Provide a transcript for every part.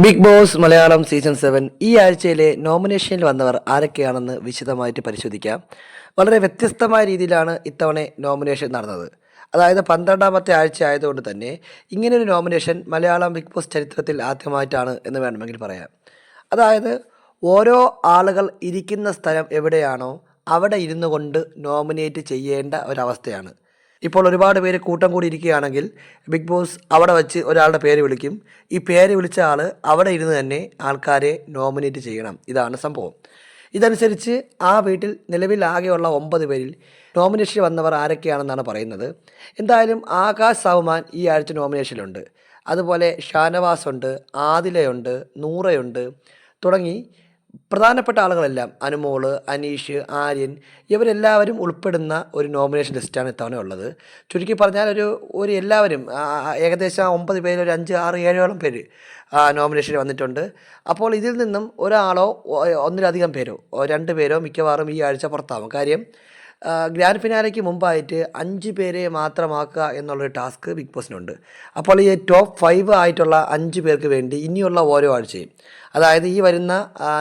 Big boss Malayalam season 7 ഈ ആഴ്ചയിലെ നോമിനേഷനിൽ വന്നവർ ആരൊക്കെയാണെന്ന് വിശദമായിട്ട് പരിശോധിക്കാം. വളരെ വ്യത്യസ്തമായ രീതിയിലാണ് ഇത്തവണ നോമിനേഷൻ നടന്നത്. അതായത് 12ാമത്തെ ആഴ്ച ആയതുകൊണ്ട് തന്നെ ഇങ്ങനൊരു നോമിനേഷൻ മലയാളം ബിഗ് ബോസ് ചരിത്രത്തിൽ ആദ്യമായിട്ടാണ് എന്ന് വേണമെങ്കിൽ പറയാം. അതായത് ഓരോ ആളുകൾ ഇരിക്കുന്ന സ്ഥലം എവിടെയാണോ അവിടെ ഇരുന്നു കൊണ്ട് നോമിനേറ്റ് ചെയ്യേണ്ട ഒരവസ്ഥയാണ്. ഇപ്പോൾ ഒരുപാട് പേര് കൂട്ടം കൂടി ഇരിക്കുകയാണെങ്കിൽ ബിഗ് ബോസ് അവിടെ വച്ച് ഒരാളുടെ പേര് വിളിക്കും. ഈ പേര് വിളിച്ച ആൾ അവിടെ ഇരുന്ന് തന്നെ ആൾക്കാരെ നോമിനേറ്റ് ചെയ്യണം. ഇതാണ് സംഭവം. ഇതനുസരിച്ച് ആ വീട്ടിൽ നിലവിൽ ആകെയുള്ള 9 പേരിൽ നോമിനേഷൻ വന്നവർ ആരൊക്കെയാണെന്നാണ് പറയുന്നത്. എന്തായാലും ആകാശ് സൗമാൻ ഈ ആഴ്ച നോമിനേഷനിലുണ്ട്. അതുപോലെ ഷാനവാസ് ഉണ്ട്, ആദിലയുണ്ട്, നൂറയുണ്ട് തുടങ്ങി പ്രധാനപ്പെട്ട ആളുകളെല്ലാം അനുമോള്, അനീഷ്, ആര്യൻ ഇവരെല്ലാവരും ഉൾപ്പെടുന്ന ഒരു നോമിനേഷൻ ലിസ്റ്റാണ് ഇത്തവണ ഉള്ളത്. ചുരുക്കി പറഞ്ഞാൽ ഒരു എല്ലാവരും ഏകദേശം 9 പേര് ഒരു 5, 6, 7ഓളം പേര് നോമിനേഷന് വന്നിട്ടുണ്ട്. അപ്പോൾ ഇതിൽ നിന്നും ഒരാളോ ഒന്നിലധികം പേരോ 2 പേരോ മിക്കവാറും ഈ ആഴ്ച പുറത്താവും. കാര്യം ഗ്രാൻഡ് ഫിനാലയ്ക്ക് മുമ്പായിട്ട് 5 പേരെ മാത്രമാക്കുക എന്നുള്ളൊരു ടാസ്ക് ബിഗ് ബോസിനുണ്ട്. അപ്പോൾ ഈ ടോപ്പ് 5 ആയിട്ടുള്ള 5 പേർക്ക് വേണ്ടി ഇനിയുള്ള ഓരോ ആഴ്ചയും, അതായത് ഈ വരുന്ന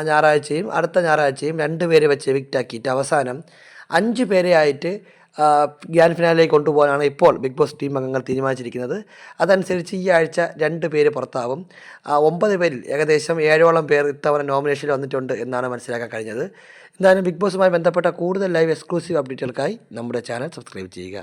ഞായറാഴ്ചയും അടുത്ത ഞായറാഴ്ചയും 2 പേരെ വെച്ച് എവിക്റ്റാക്കിയിട്ട് അവസാനം 5 പേരെ ആയിട്ട് ഗ്രാൻഡ് ഫിനാലിലേക്ക് കൊണ്ടുപോകാനാണ് ഇപ്പോൾ ബിഗ് ബോസ് ടീം അംഗങ്ങൾ തീരുമാനിച്ചിരിക്കുന്നത്. അതനുസരിച്ച് ഈ ആഴ്ച 2 പേര് പുറത്താവും. 9 പേരിൽ ഏകദേശം 7ഓളം പേർ ഇത്തവണ നോമിനേഷനിൽ വന്നിട്ടുണ്ട് എന്നാണ് മനസ്സിലാക്കാൻ കഴിഞ്ഞത്. എന്തായാലും ബിഗ് ബോസുമായി ബന്ധപ്പെട്ട കൂടുതൽ ലൈവ് എക്സ്ക്ലൂസീവ് അപ്ഡേറ്റുകൾക്കായി നമ്മുടെ ചാനൽ സബ്സ്ക്രൈബ് ചെയ്യുക.